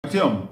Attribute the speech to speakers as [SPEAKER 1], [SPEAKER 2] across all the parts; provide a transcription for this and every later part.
[SPEAKER 1] Acción.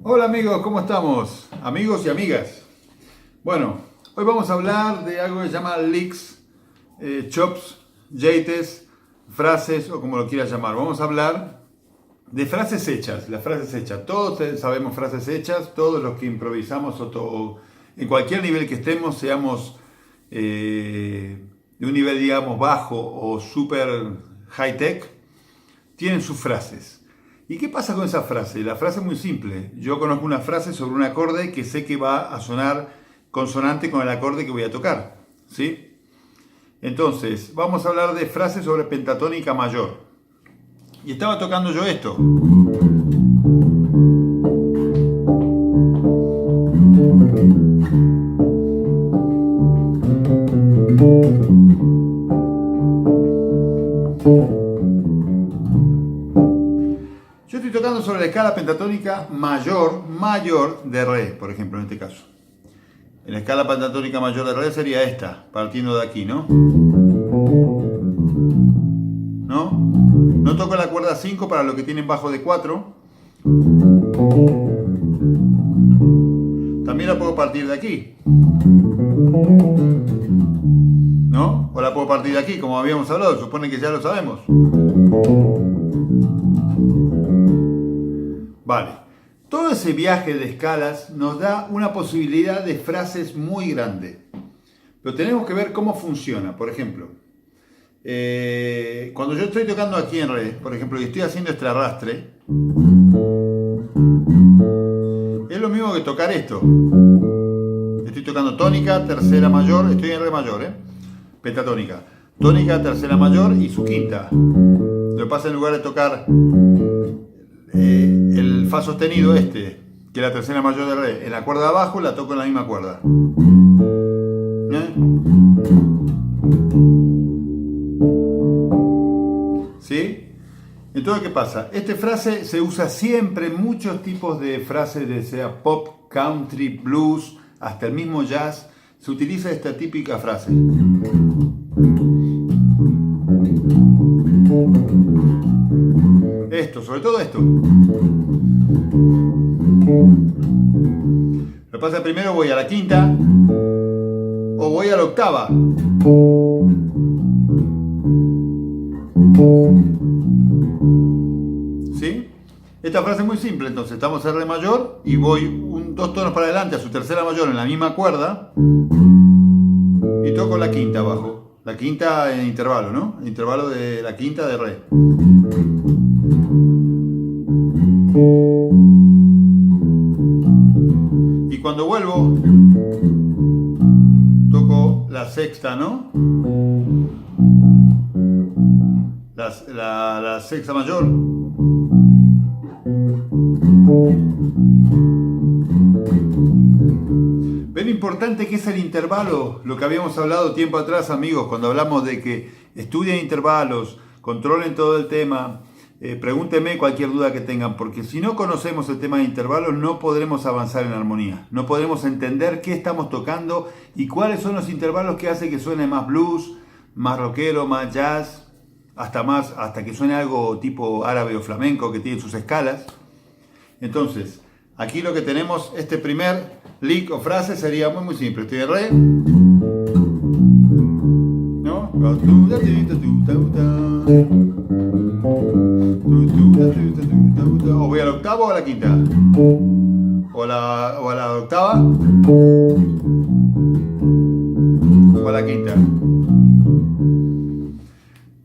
[SPEAKER 1] Hola amigos, ¿cómo estamos? Amigos y amigas. Bueno, hoy vamos a hablar de algo que se llama licks, chops, yates, frases o como lo quieras llamar. Vamos a hablar de frases hechas, las frases hechas. Todos sabemos frases hechas, todos los que improvisamos o en cualquier nivel que estemos, seamos de un nivel digamos bajo o super high tech, tienen sus frases. ¿Y qué pasa con esa frase? La frase es muy simple. Yo conozco una frase sobre un acorde que sé que va a sonar consonante con el acorde que voy a tocar, ¿sí? Entonces, vamos a hablar de frases sobre pentatónica mayor. Y estaba tocando yo esto. Yo estoy tocando sobre la escala pentatónica mayor de re, por ejemplo, en este caso. En la escala pentatónica mayor de re sería esta, partiendo de aquí, ¿no? ¿No? No toco la cuerda 5 para los que tienen bajo de 4. También la puedo partir de aquí. ¿No? O la puedo partir de aquí, como habíamos hablado, supone que ya lo sabemos. Vale. Todo ese viaje de escalas nos da una posibilidad de frases muy grande. Pero tenemos que ver cómo funciona. Por ejemplo, cuando yo estoy tocando aquí en re, por ejemplo, y estoy haciendo este arrastre, es lo mismo que tocar esto. Estoy tocando tónica, tercera mayor, estoy en re mayor, pentatónica. Tónica, tercera mayor y su quinta. Lo que pasa en lugar de tocar el fa sostenido que es la tercera mayor de re, en la cuerda de abajo la toco en la misma cuerda. ¿Sí? Entonces, ¿qué pasa? Esta frase se usa siempre en muchos tipos de frases, de sea pop, country, blues, hasta el mismo jazz. Se utiliza esta típica frase. Esto, sobre todo esto. Lo que pasa, primero voy a la quinta o voy a la octava. ¿Sí? Esta frase es muy simple, entonces estamos en re mayor y voy dos tonos para adelante a su tercera mayor en la misma cuerda y toco la quinta abajo. La quinta en intervalo, ¿no? El intervalo de la quinta de re. Y cuando vuelvo, toco la sexta, ¿no? La sexta mayor. ¿Ven lo importante que es el intervalo? Lo que habíamos hablado tiempo atrás, amigos, cuando hablamos de que estudien intervalos, controlen todo el tema. Pregúntenme cualquier duda que tengan, porque si no conocemos el tema de intervalos no podremos avanzar en armonía, no podremos entender qué estamos tocando y cuáles son los intervalos que hacen que suene más blues, más rockero, más jazz, hasta que suene algo tipo árabe o flamenco que tiene sus escalas. Entonces, aquí lo que tenemos, este primer lick o frase sería muy simple. Estoy en re, ¿no? O voy a la octava o a la quinta, o a la octava o a la quinta.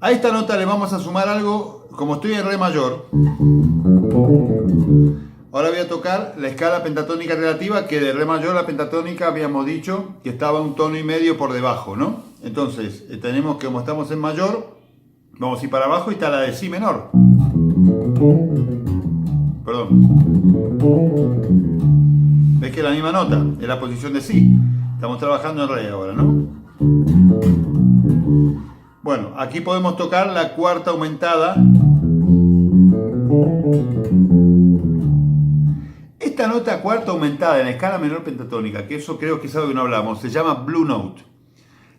[SPEAKER 1] A esta nota le vamos a sumar algo, como estoy en re mayor. Ahora voy a tocar la escala pentatónica relativa, que de re mayor a pentatónica habíamos dicho que estaba un tono y medio por debajo, ¿no? Entonces, tenemos que como estamos en mayor, vamos a ir para abajo y está la de si menor. Perdón. ¿Ves que es la misma nota? Es la posición de si. Estamos trabajando en re ahora, ¿no? Bueno, aquí podemos tocar la cuarta aumentada Esta nota cuarta aumentada en la escala menor pentatónica, que eso creo que es algo que no hablamos, se llama Blue Note.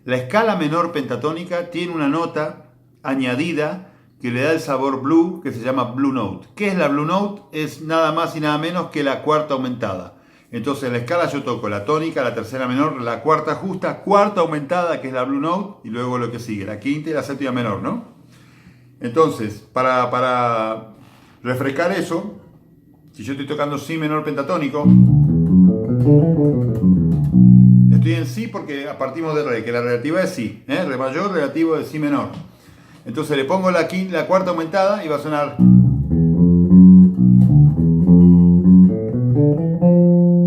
[SPEAKER 1] La escala menor pentatónica tiene una nota añadida que le da el sabor blue, que se llama Blue Note. ¿Qué es la Blue Note? Es nada más y nada menos que la cuarta aumentada. Entonces en la escala yo toco la tónica, la tercera menor, la cuarta justa, cuarta aumentada, que es la Blue Note, y luego lo que sigue, la quinta y la séptima menor, ¿no? Entonces, para refrescar eso, si yo estoy tocando Si menor pentatónico, estoy en Si porque partimos de Re, que la relativa es Si, Re mayor relativo de Si menor. Entonces le pongo la cuarta aumentada y va a sonar.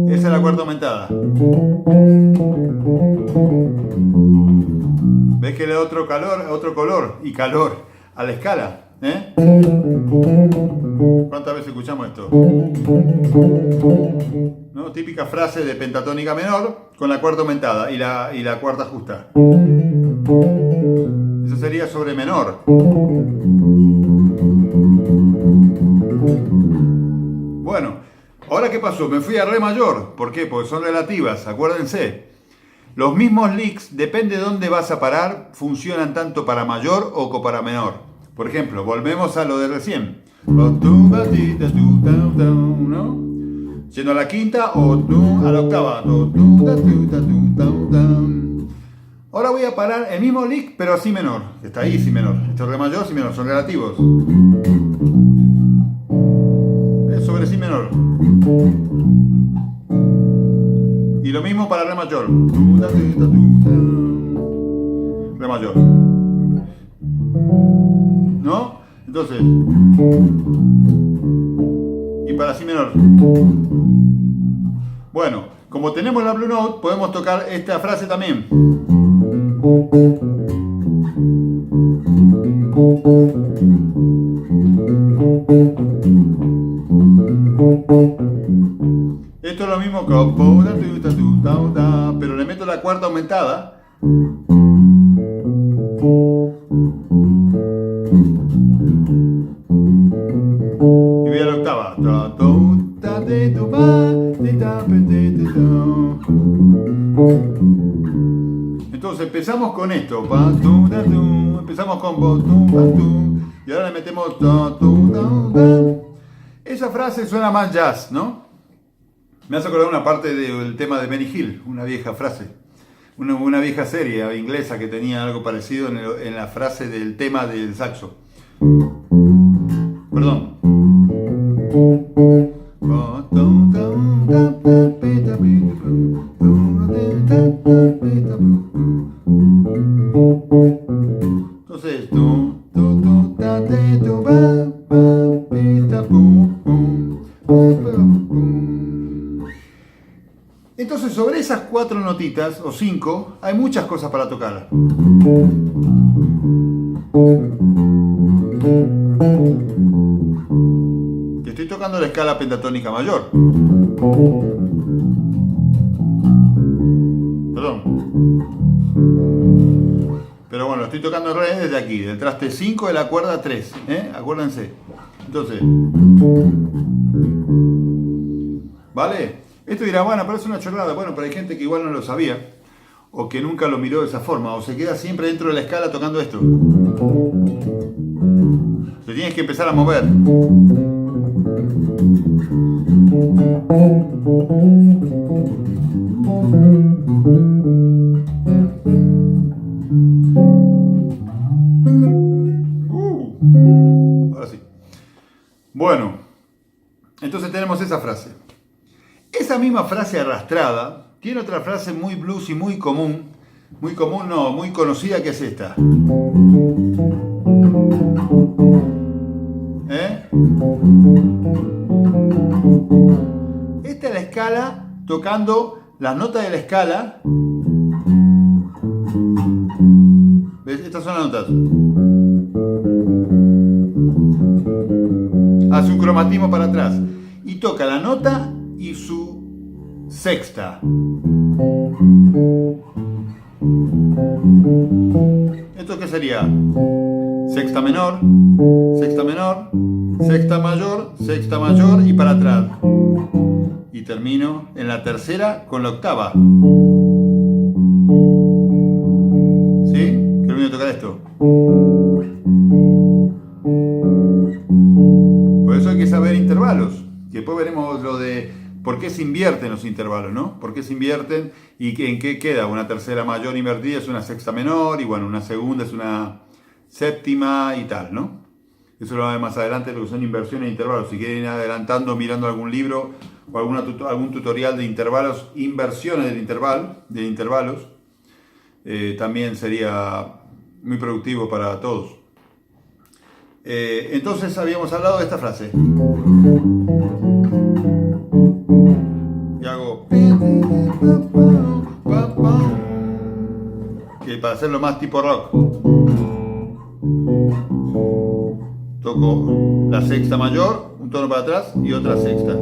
[SPEAKER 1] Esa es la cuarta aumentada. ¿Ves que le da otro color y calor a la escala? ¿Cuántas veces escuchamos esto? ¿No? Típica frase de pentatónica menor con la cuarta aumentada y la cuarta justa. Eso sería sobre menor. Bueno, ahora ¿qué pasó? Me fui a Re mayor. ¿Por qué? Porque son relativas, acuérdense. Los mismos licks, depende de dónde vas a parar, funcionan tanto para mayor o para menor. Por ejemplo, volvemos a lo de recién. ¿No? Yendo a la quinta o a la octava. Ahora voy a parar el mismo lick, pero a Si menor. Está ahí Si menor. Esto es Re mayor, Si menor. Son relativos. Sobre Si menor. Y lo mismo para Re mayor. Re mayor. ¿No? Entonces. Y para Si menor. Bueno, como tenemos la Blue Note, podemos tocar esta frase también. Esto es lo mismo que, pero le meto la cuarta aumentada. Y voy a la octava. Entonces empezamos con esto. Empezamos con y ahora le metemos. Esa frase suena más jazz, ¿no? Me hace acordar una parte del tema de Benny Hill, una vieja frase. Una vieja serie inglesa que tenía algo parecido en la frase del tema del saxo. Perdón. Entonces, entonces sobre esas cuatro notitas, o cinco, hay muchas cosas para tocar. Que estoy tocando la escala pentatónica mayor. Perdón. Pero bueno, estoy tocando Re desde aquí, del traste 5 de la cuerda 3, acuérdense. Entonces, ¿vale? Esto dirá, bueno, parece una chorrada. Bueno, pero hay gente que igual no lo sabía, o que nunca lo miró de esa forma, o se queda siempre dentro de la escala tocando esto. Te tienes que empezar a mover. Ahora sí. Bueno, entonces tenemos esa frase. Esa misma frase arrastrada tiene otra frase muy blues y muy conocida, que es esta. Esta es la escala tocando las notas de la escala. ¿Ves? Estas son las notas. Hace un cromatismo para atrás y toca la nota y su sexta. ¿Esto qué sería? sexta menor, sexta menor, sexta mayor y para atrás. Y termino en la tercera con la octava. ¿Sí? Que olvido tocar esto. Por eso hay que saber intervalos. Que después veremos lo de por qué se invierten los intervalos, ¿no? Por qué se invierten y en qué queda. Una tercera mayor invertida es una sexta menor y bueno, una segunda es una séptima y tal, ¿no? Eso lo vamos a ver más adelante, lo que son inversiones de intervalos. Si quieren ir adelantando, mirando algún libro o algún tutorial de intervalos, inversiones de intervalos, también sería muy productivo para todos. Entonces habíamos hablado de esta frase. Y hago que para hacerlo más tipo rock. Toco la sexta mayor, un tono para atrás y otra sexta.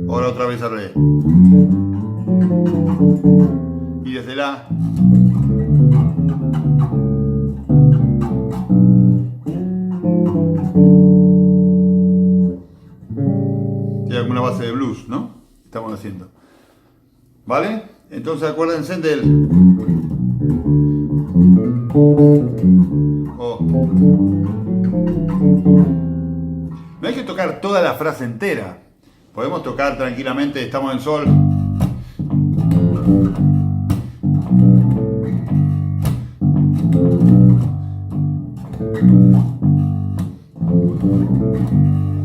[SPEAKER 1] Ahora otra vez al re. Y desde la tiene como una base de blues, ¿no? Estamos haciendo. ¿Vale? Entonces acuérdense del O. No hay que tocar toda la frase entera. Podemos tocar tranquilamente, estamos en sol.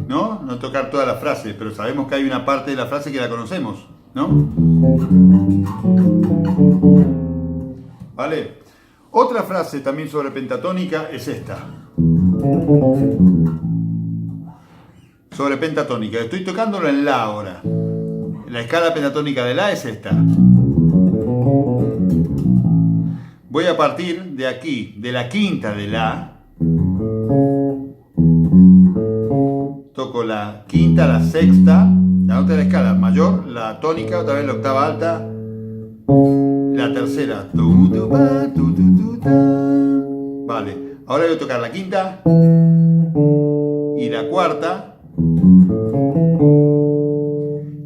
[SPEAKER 1] ¿No? No tocar toda la frase, pero sabemos que hay una parte de la frase que la conocemos, ¿no? ¿Vale? Otra frase también sobre pentatónica es esta. Sobre pentatónica. Estoy tocándolo en la ahora. La escala pentatónica de la es esta. Voy a partir de aquí, de la quinta de la. Toco la quinta, la sexta, la nota de la escala mayor, la tónica, otra vez la octava alta, la tercera. Vale, ahora voy a tocar la quinta y la cuarta.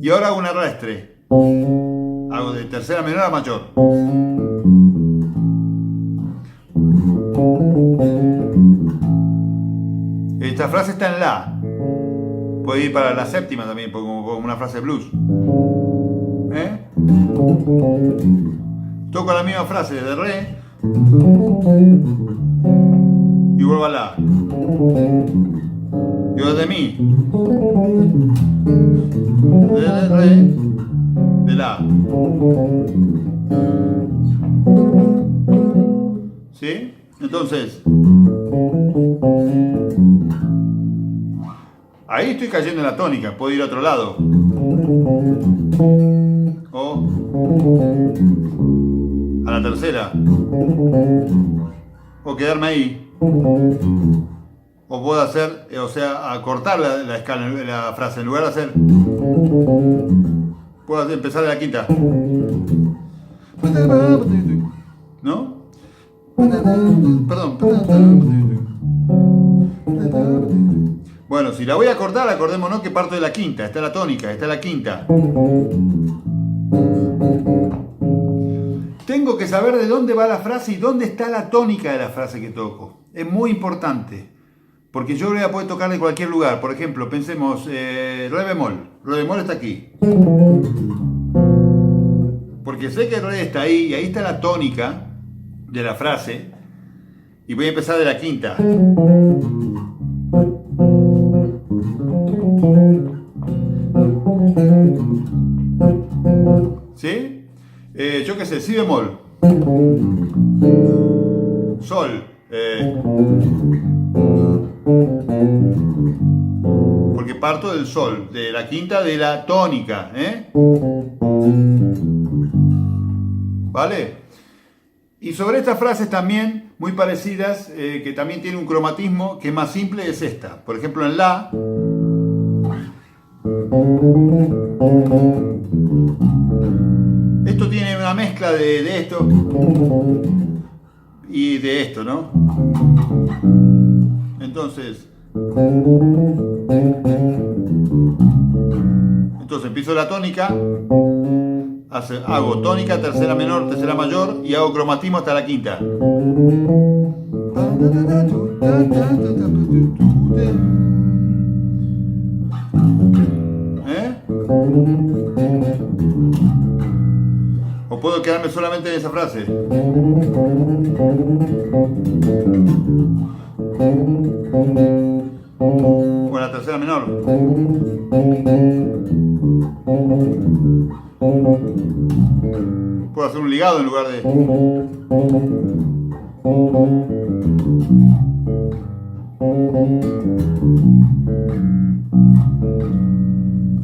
[SPEAKER 1] Y ahora hago un arrastre. Hago de tercera menor a mayor. Esta frase está en la. Puede ir para la séptima también, como una frase blues. Toco la misma frase de re y vuelvo a la. Y ahora de mi. De re, de la. ¿Sí? Entonces, ahí estoy cayendo en la tónica, puedo ir a otro lado. O a la tercera. O quedarme ahí. O puedo hacer, o sea, acortar la escala, la frase. En lugar de hacer, puedo empezar de la quinta. ¿No? Perdón. Bueno, si la voy a cortar, acordémonos que parto de la quinta. Está la tónica, está la quinta. Tengo que saber de dónde va la frase y dónde está la tónica de la frase que toco. Es muy importante. Porque yo voy a poder tocar de cualquier lugar. Por ejemplo, pensemos, re bemol. Re bemol está aquí. Porque sé que el re está ahí y ahí está la tónica de la frase. Y voy a empezar de la quinta. ¿Sí? Yo qué sé, si bemol. Sol. Porque parto del sol, de la quinta de la tónica. ¿Vale? Y sobre estas frases también, muy parecidas, que también tiene un cromatismo que es más simple, es esta. Por ejemplo, en la, Esto tiene una mezcla de esto y de esto, ¿no? Entonces empiezo la tónica, hago tónica, tercera menor, tercera mayor y hago cromatismo hasta la quinta. O puedo quedarme solamente en esa frase. O en la tercera menor. Puedo hacer un ligado en lugar de...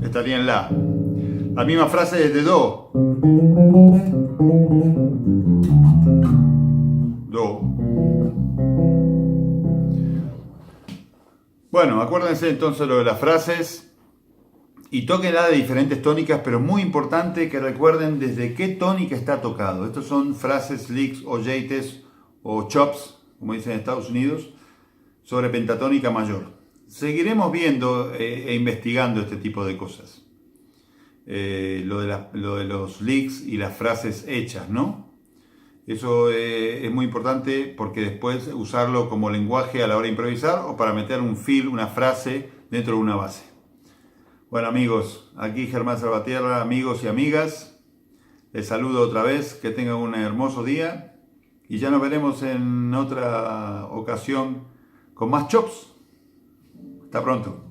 [SPEAKER 1] Estaría en la. La misma frase es de do. Do. Bueno, acuérdense entonces lo de las frases y tóquenla de diferentes tónicas, pero muy importante que recuerden desde qué tónica está tocado. Estos son frases, licks o jeites o chops, como dicen en Estados Unidos, sobre pentatónica mayor. Seguiremos viendo e investigando este tipo de cosas. Lo de los licks y las frases hechas, ¿no? Eso es muy importante porque después usarlo como lenguaje a la hora de improvisar o para meter un fill, una frase dentro de una base. Bueno amigos, aquí Germán Salvatierra, amigos y amigas, les saludo otra vez, que tengan un hermoso día y ya nos veremos en otra ocasión con más chops. Hasta pronto.